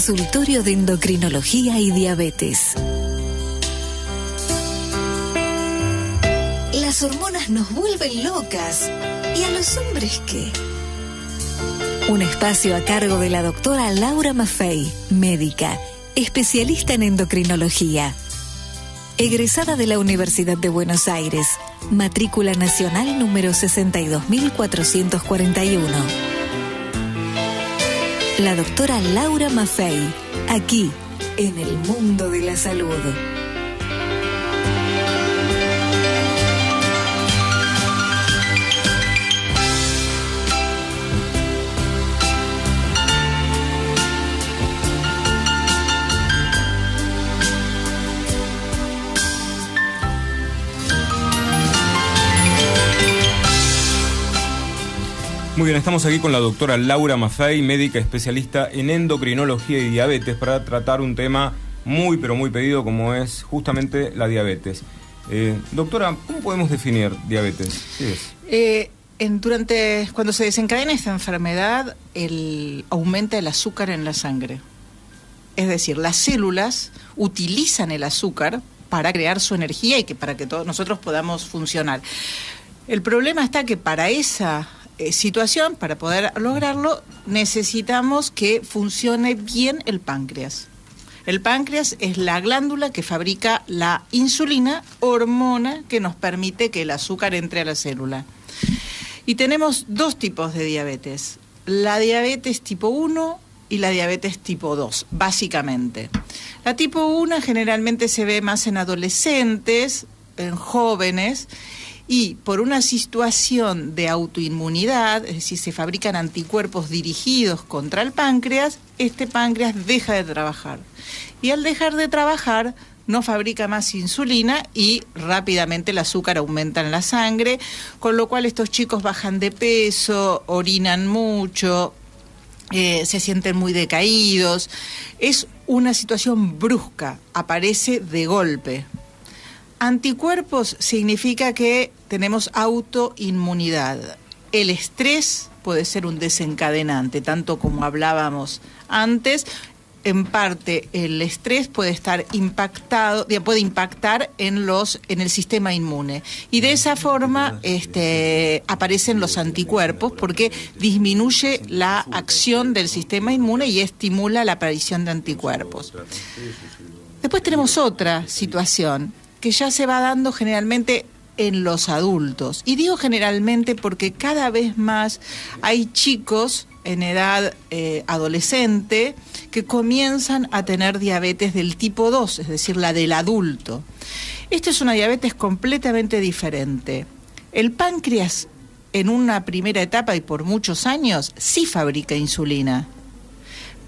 Consultorio de Endocrinología y Diabetes. Las hormonas nos vuelven locas. ¿Y a los hombres qué? Un espacio a cargo de la doctora Laura Maffei, médica, especialista en endocrinología. Egresada de la Universidad de Buenos Aires, matrícula nacional número 62.441. La doctora Laura Maffei, aquí, en el mundo de la salud. Muy bien, estamos aquí con la doctora Laura Maffei, médica especialista en endocrinología y diabetes, para tratar un tema muy pero muy pedido como es justamente la diabetes. Doctora, ¿cómo podemos definir diabetes? ¿Qué es? Cuando se desencadena esta enfermedad, aumenta el azúcar en la sangre. Es decir, las células utilizan el azúcar para crear su energía y para que todos nosotros podamos funcionar. El problema está que para esa situación, para poder lograrlo, necesitamos que funcione bien el páncreas. El páncreas es la glándula que fabrica la insulina, hormona que nos permite que el azúcar entre a la célula. Y tenemos dos tipos de diabetes: la diabetes tipo 1 y la diabetes tipo 2, básicamente. La tipo 1 generalmente se ve más en adolescentes, en jóvenes, y por una situación de autoinmunidad, es decir, se fabrican anticuerpos dirigidos contra el páncreas, este páncreas deja de trabajar. Y al dejar de trabajar, no fabrica más insulina y rápidamente el azúcar aumenta en la sangre, con lo cual estos chicos bajan de peso, orinan mucho, se sienten muy decaídos. Es una situación brusca, aparece de golpe. Anticuerpos significa que tenemos autoinmunidad. El estrés puede ser un desencadenante, tanto como hablábamos antes. En parte, el estrés puede estar puede impactar en el sistema inmune. Y de esa forma aparecen los anticuerpos, porque disminuye la acción del sistema inmune y estimula la aparición de anticuerpos. Después tenemos otra situación que ya se va dando generalmente en los adultos. Y digo generalmente porque cada vez más hay chicos en edad adolescente que comienzan a tener diabetes del tipo 2, es decir, la del adulto. Esta es una diabetes completamente diferente. El páncreas, en una primera etapa y por muchos años, sí fabrica insulina,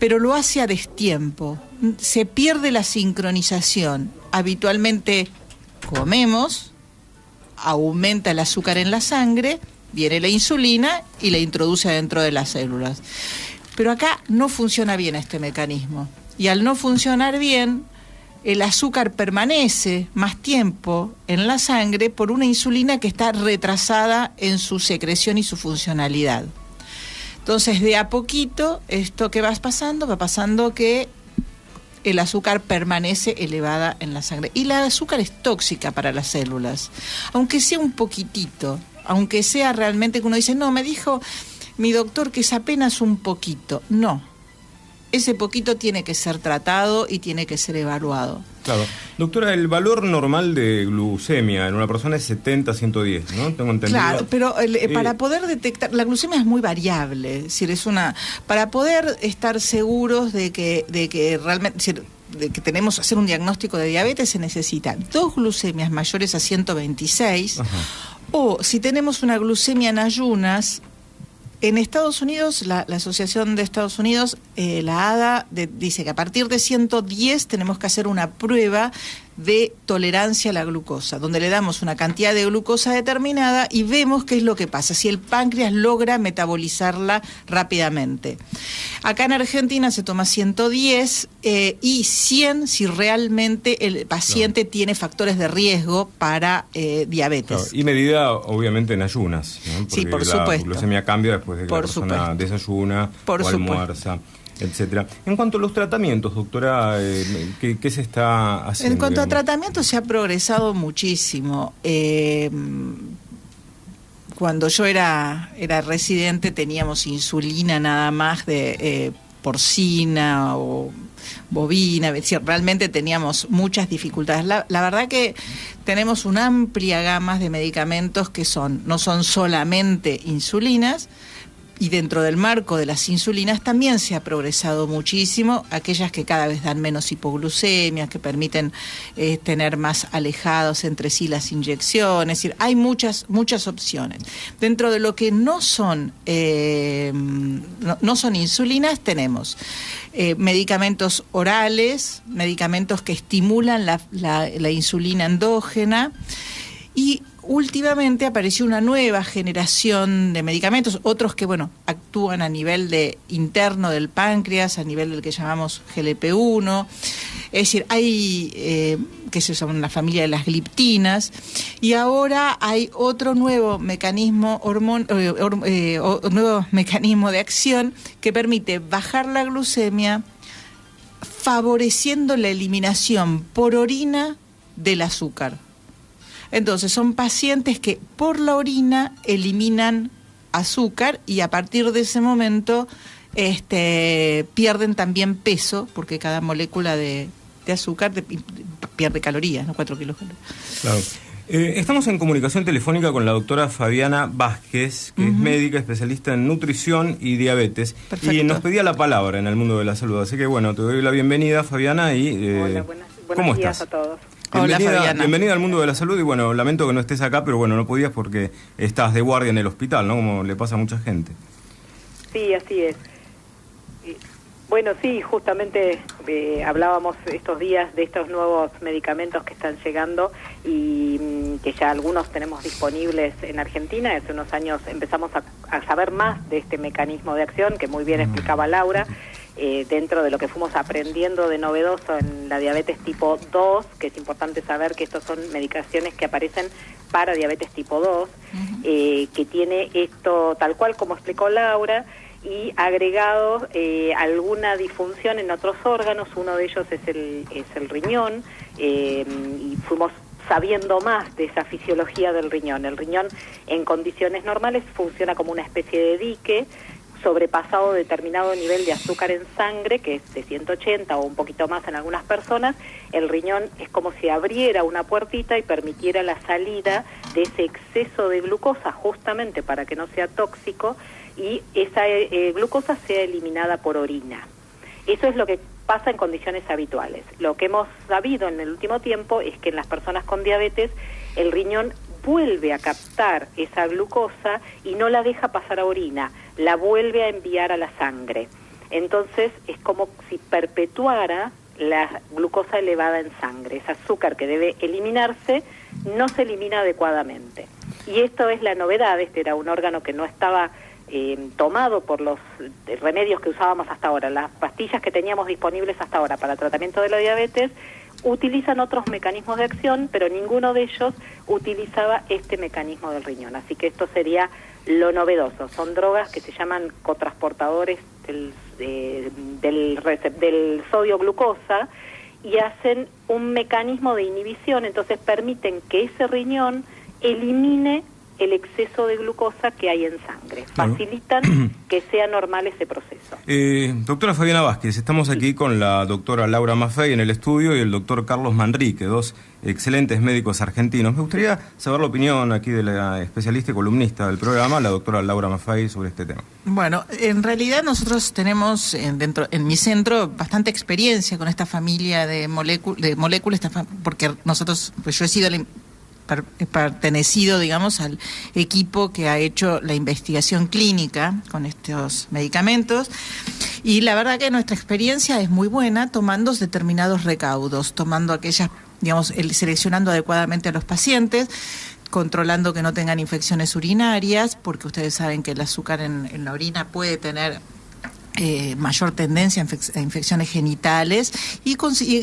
pero lo hace a destiempo. Se pierde la sincronización. Habitualmente comemos, aumenta el azúcar en la sangre, viene la insulina y la introduce dentro de las células. Pero acá no funciona bien este mecanismo. Y al no funcionar bien, el azúcar permanece más tiempo en la sangre por una insulina que está retrasada en su secreción y su funcionalidad. Entonces, de a poquito, esto que va pasando que el azúcar permanece elevada en la sangre. Y la azúcar es tóxica para las células, aunque sea un poquitito, aunque sea realmente que uno dice, no, me dijo mi doctor que es apenas un poquito. No, ese poquito tiene que ser tratado y tiene que ser evaluado. Claro. Doctora, el valor normal de glucemia en una persona es 70-110, ¿no? Tengo entendido. Claro, pero para poder detectar, la glucemia es muy variable, es decir, para poder estar seguros de que realmente, es decir, de que tenemos que hacer un diagnóstico de diabetes, se necesitan 2 glucemias mayores a 126, ajá, o si tenemos una glucemia en ayunas. En Estados Unidos, la Asociación de Estados Unidos, la ADA, dice que a partir de 110 tenemos que hacer una prueba de tolerancia a la glucosa, donde le damos una cantidad de glucosa determinada y vemos qué es lo que pasa, si el páncreas logra metabolizarla rápidamente. Acá en Argentina se toma 110 y 100 si realmente el paciente tiene factores de riesgo para diabetes. Claro. Y medida obviamente en ayunas, ¿no? Porque sí, por la supuesto. glucemia cambia después de que la persona desayuna o almuerza. etcétera. En cuanto a los tratamientos, doctora, ¿qué se está haciendo? En cuanto a tratamientos se ha progresado muchísimo. Cuando yo era residente teníamos insulina nada más de porcina o bovina, es decir, realmente teníamos muchas dificultades. La verdad que tenemos una amplia gama de medicamentos que no son solamente insulinas, y dentro del marco de las insulinas también se ha progresado muchísimo, aquellas que cada vez dan menos hipoglucemia, que permiten tener más alejados entre sí las inyecciones, es decir, hay muchas opciones. Dentro de lo que no son insulinas tenemos medicamentos orales, medicamentos que estimulan la insulina endógena, y últimamente apareció una nueva generación de medicamentos, otros que, actúan a nivel interno del páncreas, a nivel del que llamamos GLP-1, es decir, hay, que se llama una familia de las gliptinas, y ahora hay otro nuevo mecanismo, nuevo mecanismo de acción que permite bajar la glucemia, favoreciendo la eliminación por orina del azúcar. Entonces, son pacientes que por la orina eliminan azúcar y a partir de ese momento pierden también peso, porque cada molécula de azúcar pierde calorías, ¿no? 4 kilocalorías. Claro. Estamos en comunicación telefónica con la doctora Fabiana Vázquez, que es médica especialista en nutrición y diabetes. Perfecto. Y nos pedía la palabra en el mundo de la salud. Así que, te doy la bienvenida, Fabiana. Y, hola, buenos días a todos. Bienvenida al mundo de la salud y lamento que no estés acá, pero no podías porque estás de guardia en el hospital, ¿no? Como le pasa a mucha gente. Sí, así es. Sí, justamente hablábamos estos días de estos nuevos medicamentos que están llegando y que ya algunos tenemos disponibles en Argentina. Hace unos años empezamos a saber más de este mecanismo de acción que muy bien explicaba Laura. Dentro de lo que fuimos aprendiendo de novedoso en la diabetes tipo 2, que es importante saber que estos son medicaciones que aparecen para diabetes tipo 2, que tiene esto tal cual como explicó Laura, y agregado alguna disfunción en otros órganos. Uno de ellos es el riñón, y fuimos sabiendo más de esa fisiología del riñón. El riñón en condiciones normales funciona como una especie de dique. Sobrepasado determinado nivel de azúcar en sangre, que es de 180 o un poquito más en algunas personas, el riñón es como si abriera una puertita y permitiera la salida de ese exceso de glucosa, justamente para que no sea tóxico, y esa glucosa sea eliminada por orina. Eso es lo que pasa en condiciones habituales. Lo que hemos sabido en el último tiempo es que en las personas con diabetes el riñón vuelve a captar esa glucosa y no la deja pasar a orina, la vuelve a enviar a la sangre. Entonces es como si perpetuara la glucosa elevada en sangre. Ese azúcar que debe eliminarse no se elimina adecuadamente. Y esto es la novedad. Este era un órgano que no estaba tomado por los remedios que usábamos hasta ahora. Las pastillas que teníamos disponibles hasta ahora para tratamiento de la diabetes utilizan otros mecanismos de acción, pero ninguno de ellos utilizaba este mecanismo del riñón. Así que esto sería lo novedoso. Son drogas que se llaman cotransportadores del sodio glucosa y hacen un mecanismo de inhibición, entonces permiten que ese riñón elimine el exceso de glucosa que hay en sangre. Facilitan que sea normal ese proceso. Doctora Fabiana Vázquez, estamos aquí con la doctora Laura Maffei en el estudio y el doctor Carlos Manrique, dos excelentes médicos argentinos. Me gustaría saber la opinión aquí de la especialista y columnista del programa, la doctora Laura Maffei, sobre este tema. Bueno, en realidad nosotros tenemos en mi centro bastante experiencia con esta familia de moléculas, porque nosotros, pues yo he sido pertenecido, digamos, al equipo que ha hecho la investigación clínica con estos medicamentos, y la verdad que nuestra experiencia es muy buena tomando determinados recaudos, tomando aquellas, digamos, seleccionando adecuadamente a los pacientes, controlando que no tengan infecciones urinarias, porque ustedes saben que el azúcar en la orina puede tener mayor tendencia a infecciones genitales y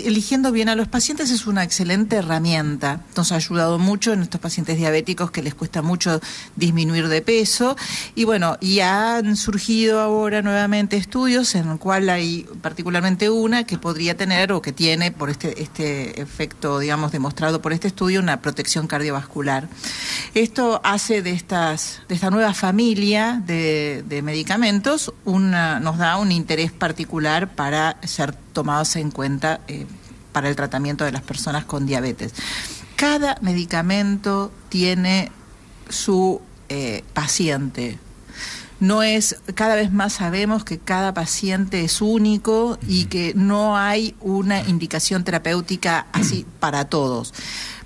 eligiendo bien a los pacientes es una excelente herramienta. Nos ha ayudado mucho en estos pacientes diabéticos que les cuesta mucho disminuir de peso y bueno, y han surgido ahora nuevamente estudios en el cual hay particularmente una que podría tener o que tiene por este efecto, digamos, demostrado por este estudio, una protección cardiovascular. Esto hace de esta nueva familia de medicamentos nos da un interés particular para ser tomados en cuenta para el tratamiento de las personas con diabetes. Cada medicamento tiene su paciente. Cada vez más sabemos que cada paciente es único y que no hay una indicación terapéutica así para todos.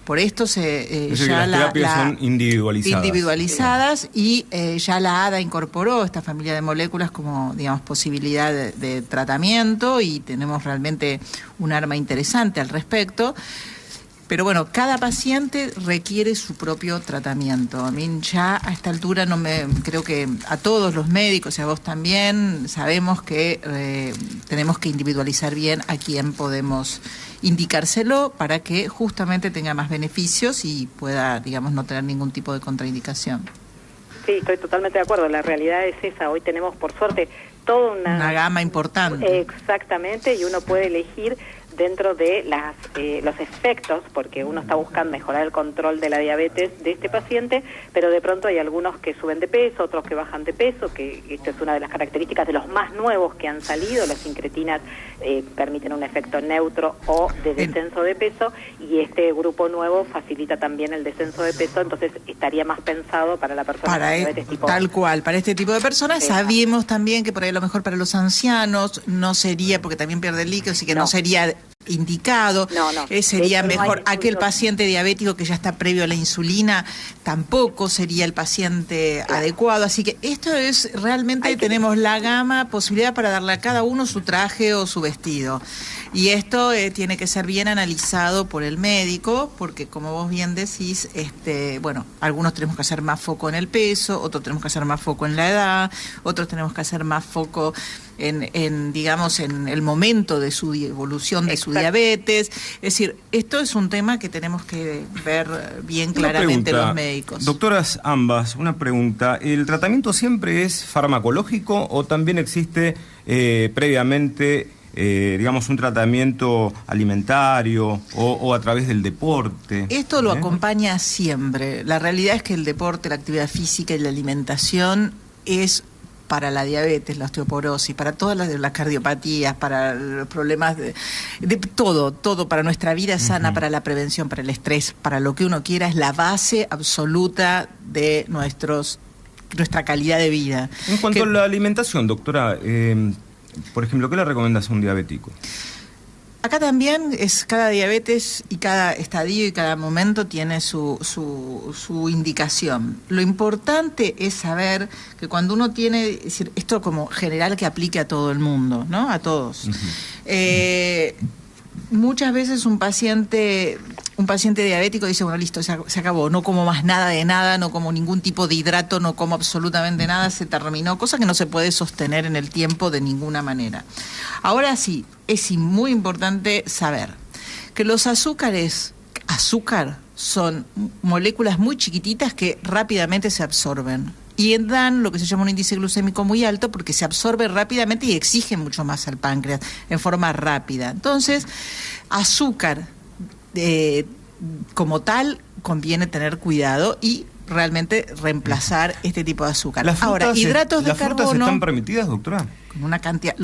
Por esto ya las terapias son individualizadas y ya la ADA incorporó esta familia de moléculas como, digamos, posibilidad de tratamiento y tenemos realmente un arma interesante al respecto. Pero bueno, cada paciente requiere su propio tratamiento. A mí ya a esta altura creo que a todos los médicos y a vos también sabemos que tenemos que individualizar bien a quién podemos indicárselo para que justamente tenga más beneficios y pueda, digamos, no tener ningún tipo de contraindicación. Sí, estoy totalmente de acuerdo. La realidad es esa. Hoy tenemos, por suerte, toda una gama importante. Exactamente, y uno puede elegir dentro de los efectos, porque uno está buscando mejorar el control de la diabetes de este paciente, pero de pronto hay algunos que suben de peso, otros que bajan de peso, que esto es una de las características de los más nuevos que han salido. Las incretinas permiten un efecto neutro o de descenso de peso, y este grupo nuevo facilita también el descenso de peso, entonces estaría más pensado para la persona con diabetes tipo 1. Tal cual, para este tipo de personas. Sabíamos también que por ahí a lo mejor para los ancianos no sería, porque también pierde el líquido, así que no sería indicado. Sería mejor aquel paciente diabético que ya está previo a la insulina, tampoco sería el paciente adecuado, así que esto es realmente tenemos la gama, posibilidad para darle a cada uno su traje o su vestido, y esto tiene que ser bien analizado por el médico, porque como vos bien decís, algunos tenemos que hacer más foco en el peso, otros tenemos que hacer más foco en la edad, otros tenemos que hacer más foco en digamos, en el momento de su evolución de su diabetes. Es decir, esto es un tema que tenemos que ver bien claramente los médicos. Doctoras ambas, una pregunta. ¿El tratamiento siempre es farmacológico o también existe previamente, digamos, un tratamiento alimentario o a través del deporte? Esto lo acompaña siempre. La realidad es que el deporte, la actividad física y la alimentación es para la diabetes, la osteoporosis, para todas las cardiopatías, para los problemas de todo, para nuestra vida sana, para la prevención, para el estrés, para lo que uno quiera, es la base absoluta de nuestra calidad de vida. En cuanto a la alimentación, doctora, por ejemplo, ¿qué le recomiendas a un diabético? Acá también cada diabetes y cada estadio y cada momento tiene su indicación. Lo importante es saber que cuando uno tiene, es decir, esto como general que aplique a todo el mundo, ¿no? A todos. Muchas veces un paciente diabético dice, bueno, listo, se acabó, no como más nada de nada, no como ningún tipo de hidrato, no como absolutamente nada, se terminó, cosa que no se puede sostener en el tiempo de ninguna manera. Ahora sí, es muy importante saber que los azúcar son moléculas muy chiquititas que rápidamente se absorben y dan lo que se llama un índice glucémico muy alto porque se absorbe rápidamente y exige mucho más al páncreas en forma rápida. Entonces, azúcar como tal conviene tener cuidado y realmente reemplazar este tipo de azúcar. Ahora, hidratos de carbono. ¿Las frutas están permitidas, doctora? Con una cantidad,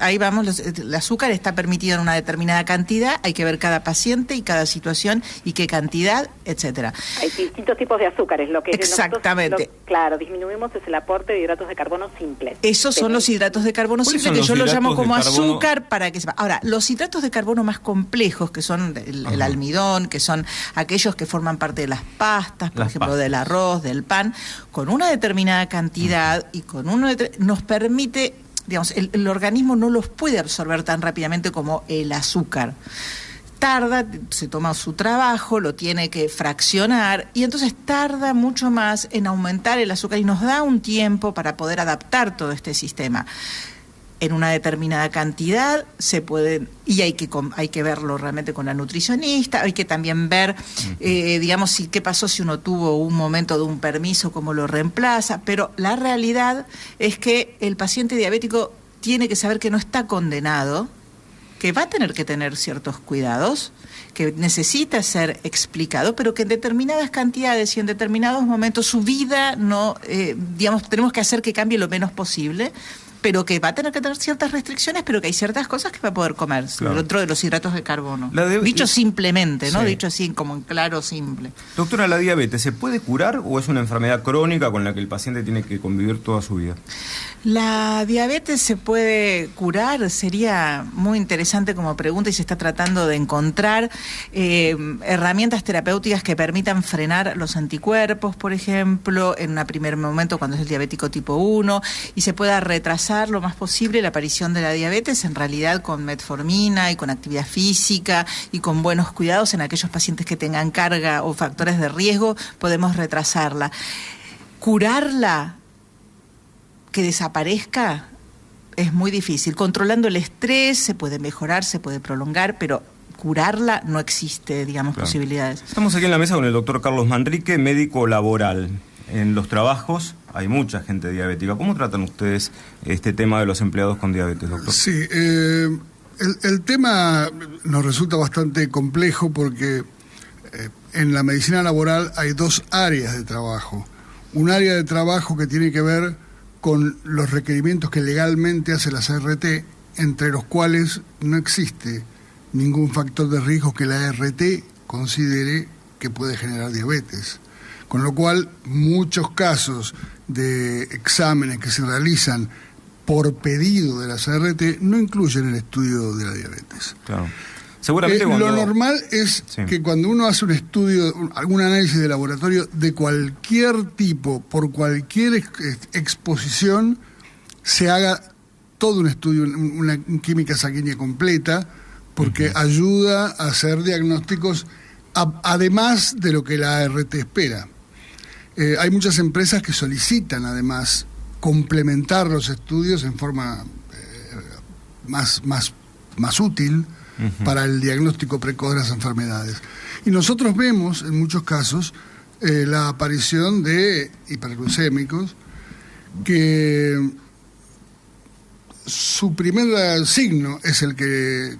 ahí vamos, el azúcar está permitido en una determinada cantidad, hay que ver cada paciente y cada situación y qué cantidad, etcétera. Hay distintos tipos de azúcares, lo que exactamente. Claro, disminuimos es el aporte de hidratos de carbono simples. Esos son los hidratos de carbono simples, que yo lo llamo como azúcar para que sepa. Ahora, los hidratos de carbono más complejos, que son el almidón, que son aquellos que forman parte de las pastas, por ejemplo, del arroz, del pan, con una determinada cantidad y con nos permite, digamos, el organismo no los puede absorber tan rápidamente como el azúcar. Tarda, se toma su trabajo, lo tiene que fraccionar y entonces tarda mucho más en aumentar el azúcar y nos da un tiempo para poder adaptar todo este sistema. en una determinada cantidad, se pueden, y hay que verlo realmente con la nutricionista, hay que también ver, digamos, qué pasó si uno tuvo un momento de un permiso, cómo lo reemplaza, pero la realidad es que el paciente diabético tiene que saber que no está condenado, que va a tener que tener ciertos cuidados, que necesita ser explicado, pero que en determinadas cantidades y en determinados momentos su vida no, digamos, tenemos que hacer que cambie lo menos posible, pero que va a tener que tener ciertas restricciones, pero que hay ciertas cosas que va a poder comer, claro, dentro de los hidratos de carbono. Dicho simplemente, ¿no? Sí. Dicho así, como en claro, simple. Doctora, ¿la diabetes se puede curar o es una enfermedad crónica con la que el paciente tiene que convivir toda su vida? La diabetes se puede curar, sería muy interesante como pregunta, y se está tratando de encontrar herramientas terapéuticas que permitan frenar los anticuerpos, por ejemplo, en un primer momento cuando es el diabético tipo 1, y se pueda retrasar lo más posible la aparición de la diabetes, en realidad con metformina y con actividad física y con buenos cuidados en aquellos pacientes que tengan carga o factores de riesgo, podemos retrasarla. Curarla, que desaparezca, es muy difícil. Controlando el estrés se puede mejorar, se puede prolongar, pero curarla no existe, digamos, claro, posibilidades. Estamos aquí en la mesa con el doctor Carlos Manrique, médico laboral. En los trabajos hay mucha gente diabética. ¿Cómo tratan ustedes este tema de los empleados con diabetes, doctor? Sí, el tema nos resulta bastante complejo porque en la medicina laboral hay dos áreas de trabajo. Un área de trabajo que tiene que ver con los requerimientos que legalmente hace la ART, entre los cuales no existe ningún factor de riesgo que la ART considere que puede generar diabetes. Con lo cual, muchos casos de exámenes que se realizan por pedido de la ART no incluyen el estudio de la diabetes. Claro. Seguramente lo normal es que cuando uno hace un estudio, algún análisis de laboratorio de cualquier tipo, por cualquier exposición, se haga todo un estudio, una química sanguínea completa, porque ayuda a hacer diagnósticos además de lo que la ART espera. Hay muchas empresas que solicitan además complementar los estudios en forma más útil para el diagnóstico precoz de las enfermedades. Y nosotros vemos en muchos casos la aparición de hiperglucémicos que su primer signo es el que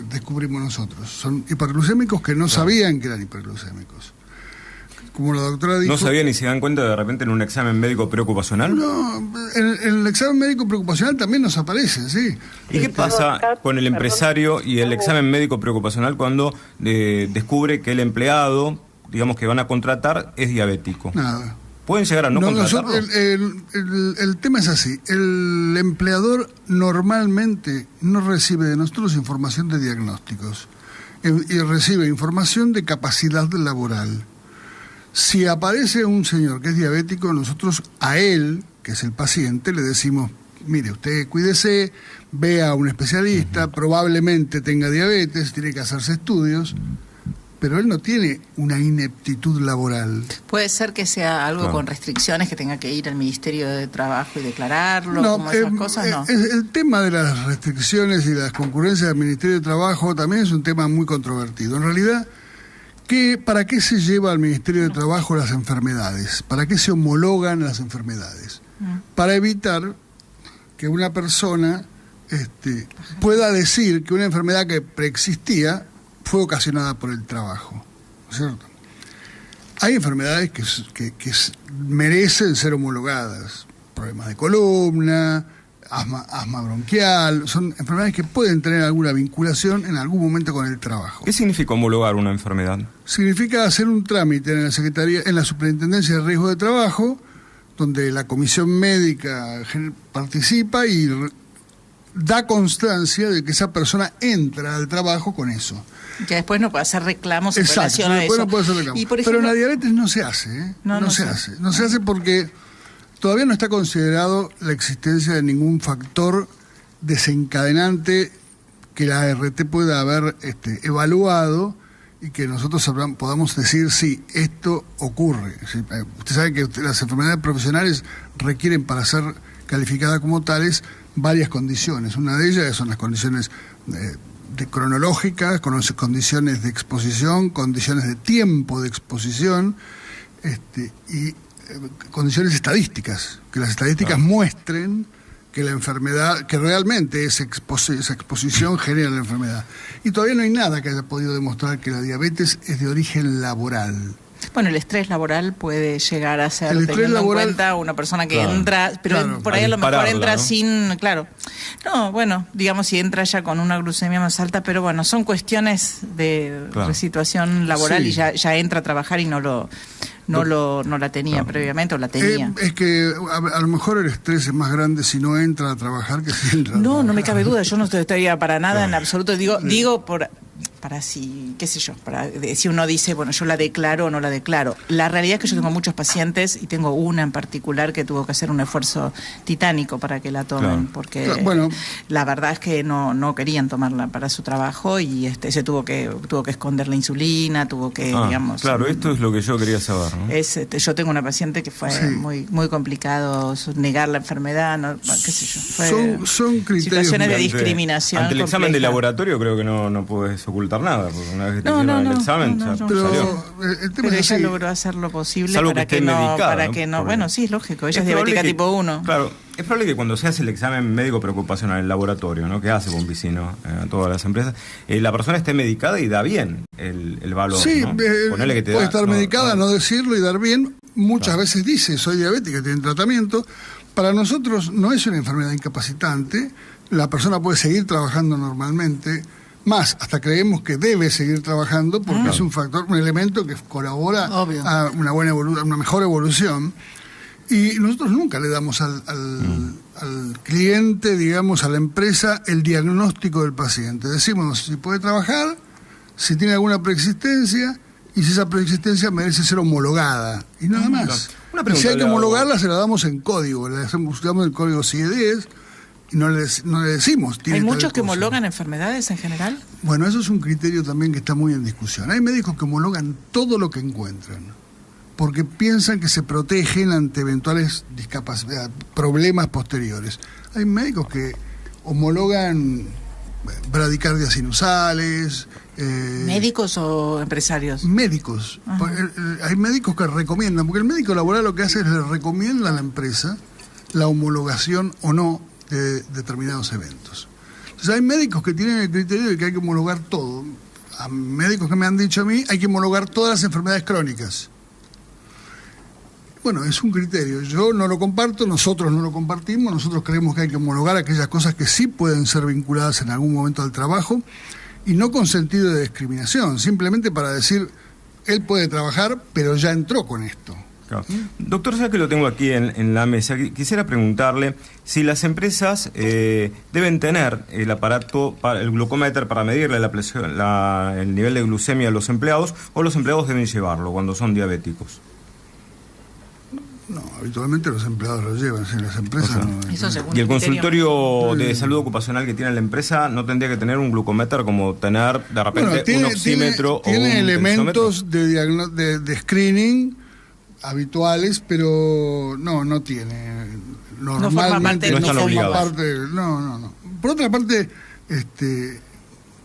descubrimos nosotros. Son hiperglucémicos que no sabían que eran hiperglucémicos. Como la doctora dijo... ¿No sabían ni se dan cuenta de repente en un examen médico preocupacional? No, en el examen médico preocupacional también nos aparece, sí. ¿Y qué pasa con el empresario y el examen médico preocupacional cuando descubre que el empleado, digamos, que van a contratar, es diabético? Nada. ¿Pueden llegar a no contratarlo? El tema es así. El empleador normalmente no recibe de nosotros información de diagnósticos y recibe información de capacidad laboral. Si aparece un señor que es diabético, nosotros a él, que es el paciente, le decimos, mire, usted cuídese, vea a un especialista, probablemente tenga diabetes, tiene que hacerse estudios, pero él no tiene una ineptitud laboral. ¿Puede ser que sea algo con restricciones, que tenga que ir al Ministerio de Trabajo y declararlo? No, como esas cosas, no. El tema de las restricciones y las concurrencias del Ministerio de Trabajo también es un tema muy controvertido. En realidad, ¿para qué se lleva al Ministerio de Trabajo las enfermedades? ¿Para qué se homologan las enfermedades? Para evitar que una persona pueda decir que una enfermedad que preexistía fue ocasionada por el trabajo, ¿no es cierto? Hay enfermedades que merecen ser homologadas, problemas de columna, asma bronquial, son enfermedades que pueden tener alguna vinculación en algún momento con el trabajo. ¿Qué significa homologar una enfermedad? Significa hacer un trámite en la Secretaría, en la Superintendencia de Riesgo de Trabajo, donde la comisión médica participa y da constancia de que esa persona entra al trabajo con eso. Que después no puede hacer reclamos en Exacto, relación a eso. No puede hacer reclamos. Pero en la diabetes no se hace, ¿eh? No se hace. No se hace porque todavía no está considerado la existencia de ningún factor desencadenante que la ART pueda haber evaluado y que nosotros podamos decir, sí, esto ocurre. Usted sabe que las enfermedades profesionales requieren, para ser calificadas como tales, varias condiciones. Una de ellas son las condiciones cronológicas, condiciones de exposición, condiciones de tiempo de exposición, y condiciones estadísticas, que las estadísticas muestren que la enfermedad, que realmente esa exposición genera la enfermedad. Y todavía no hay nada que haya podido demostrar que la diabetes es de origen laboral. Bueno, el estrés laboral puede llegar a ser, teniendo en cuenta una persona que entra, pero por ahí a lo mejor entra, ¿no?, sin, no, bueno, digamos, si entra ya con una glucemia más alta, pero bueno, son cuestiones de situación laboral, y ya entra a trabajar y no la tenía previamente, o la tenía. Es que a lo mejor el estrés es más grande si no entra a trabajar que si entra a trabajar. No me cabe duda, yo no estoy para nada en absoluto, digo para si, qué sé yo, si uno dice, bueno, yo la declaro o no la declaro. La realidad es que yo tengo muchos pacientes, y tengo una en particular que tuvo que hacer un esfuerzo titánico para que la tomen, porque la verdad es que no querían tomarla para su trabajo, y se tuvo que esconder la insulina, digamos... Claro, esto es lo que yo quería saber, ¿no? Yo tengo una paciente que fue muy, muy complicado negar la enfermedad, qué sé yo. Son criterios, situaciones de discriminación. Ante el examen de laboratorio creo que no puedes ocultar nada, porque una vez que te hicieron el examen ya salió. Pero ella logró hacer lo posible salvo para que no, bueno, sí, es lógico, ella es diabética tipo 1. Claro, es probable que cuando se hace el examen médico preocupacional, el laboratorio, ¿no?, que hace Bombicino a todas las empresas, la persona esté medicada y da bien el valor. Sí, ¿no? Que puede estar medicada, no decirlo y dar bien. Muchas veces dice, soy diabética, tiene tratamiento. Para nosotros no es una enfermedad incapacitante, la persona puede seguir trabajando normalmente. Más, hasta creemos que debe seguir trabajando porque es un factor, un elemento que colabora a una mejor evolución. Y nosotros nunca le damos al cliente, digamos, a la empresa, el diagnóstico del paciente. Decimos si puede trabajar, si tiene alguna preexistencia y si esa preexistencia merece ser homologada. Y nada más. Y si hay que homologarla, se la damos en código. Le buscamos el código CIE-10. Y no le decimos. ¿Hay muchos que homologan enfermedades en general? Bueno, eso es un criterio también que está muy en discusión. Hay médicos que homologan todo lo que encuentran, porque piensan que se protegen ante eventuales problemas posteriores. Hay médicos que homologan bradicardias sinusales. ¿Médicos o empresarios? Médicos. Hay médicos que recomiendan, porque el médico laboral lo que hace es le recomienda a la empresa la homologación o no de determinados eventos. Entonces hay médicos que tienen el criterio de que hay que homologar todo. A médicos que me han dicho a mí, hay que homologar todas las enfermedades crónicas. Bueno, es un criterio. Yo no lo comparto, nosotros no lo compartimos, nosotros creemos que hay que homologar aquellas cosas que sí pueden ser vinculadas en algún momento al trabajo, y no con sentido de discriminación, simplemente para decir, él puede trabajar, pero ya entró con esto. Claro. Doctor, ya que lo tengo aquí en la mesa, quisiera preguntarle si las empresas deben tener el aparato, el glucómetro, para medirle el nivel de glucemia a los empleados, o los empleados deben llevarlo cuando son diabéticos. No, habitualmente los empleados lo llevan, si las empresas ¿Y el consultorio de salud ocupacional que tiene la empresa no tendría que tener un glucómetro como tener de repente un oxímetro tiene o un elementos de screening habituales, pero no tiene. Normalmente no están obligados. No. Por otra parte,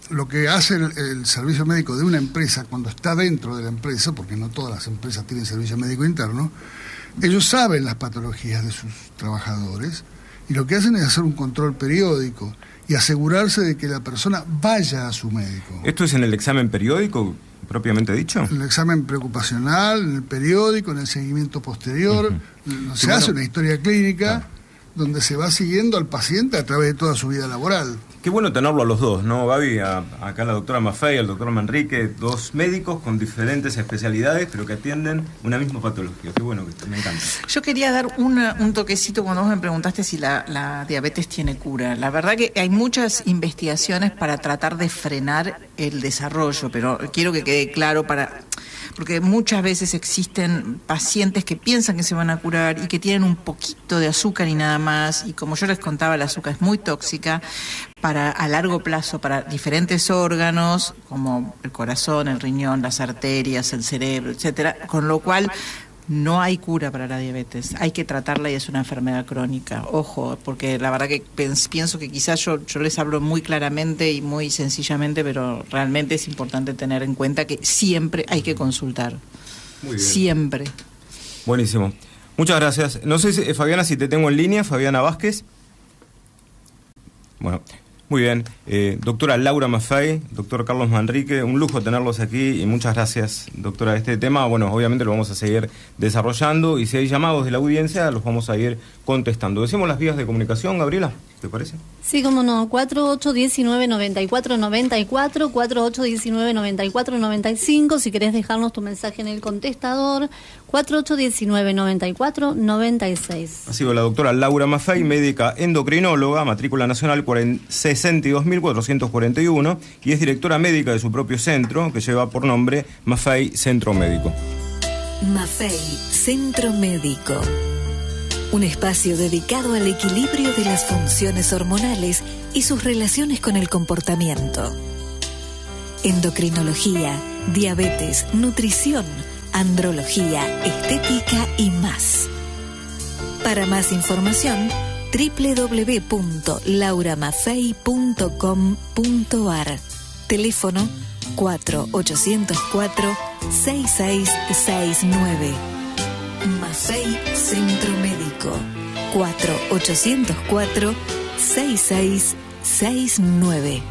lo que hace el servicio médico de una empresa cuando está dentro de la empresa, porque no todas las empresas tienen servicio médico interno, ellos saben las patologías de sus trabajadores, y lo que hacen es hacer un control periódico y asegurarse de que la persona vaya a su médico. ¿Esto es en el examen periódico propiamente dicho? En el examen preocupacional, en el periódico, en el seguimiento posterior. Se hace una historia clínica donde se va siguiendo al paciente a través de toda su vida laboral. Qué bueno tenerlo a los dos, ¿no, Gaby? Acá la doctora Maffei, el doctor Manrique, dos médicos con diferentes especialidades, pero que atienden una misma patología. Qué bueno, me encanta. Yo quería dar un toquecito cuando vos me preguntaste si la diabetes tiene cura. La verdad que hay muchas investigaciones para tratar de frenar el desarrollo, pero quiero que quede claro porque muchas veces existen pacientes que piensan que se van a curar y que tienen un poquito de azúcar y nada más, y como yo les contaba, el azúcar es muy tóxica a largo plazo para diferentes órganos, como el corazón, el riñón, las arterias, el cerebro, etcétera, con lo cual No hay cura para la diabetes, hay que tratarla y es una enfermedad crónica. Ojo, porque la verdad que pienso que quizás yo les hablo muy claramente y muy sencillamente, pero realmente es importante tener en cuenta que siempre hay que consultar. Muy bien. Siempre. Buenísimo. Muchas gracias. No sé, Fabiana, si te tengo en línea, Fabiana Vázquez. Bueno, muy bien. Doctora Laura Maffei, doctor Carlos Manrique, un lujo tenerlos aquí y muchas gracias, doctora. Este tema, bueno, obviamente lo vamos a seguir desarrollando y si hay llamados de la audiencia los vamos a ir contestando. Decimos las vías de comunicación, Gabriela, ¿te parece? Sí, cómo no, 4819-9494, 4819-9495, si querés dejarnos tu mensaje en el contestador, 4819-9496. Ha sido la doctora Laura Maffei, médica endocrinóloga, matrícula nacional 62.441 y es directora médica de su propio centro, que lleva por nombre Maffei Centro Médico. Maffei Centro Médico. Un espacio dedicado al equilibrio de las funciones hormonales y sus relaciones con el comportamiento. Endocrinología, diabetes, nutrición, andrología, estética y más. Para más información, www.lauramaffei.com.ar. Teléfono 4804-6669. Maffei Centro Médico 4804-6669.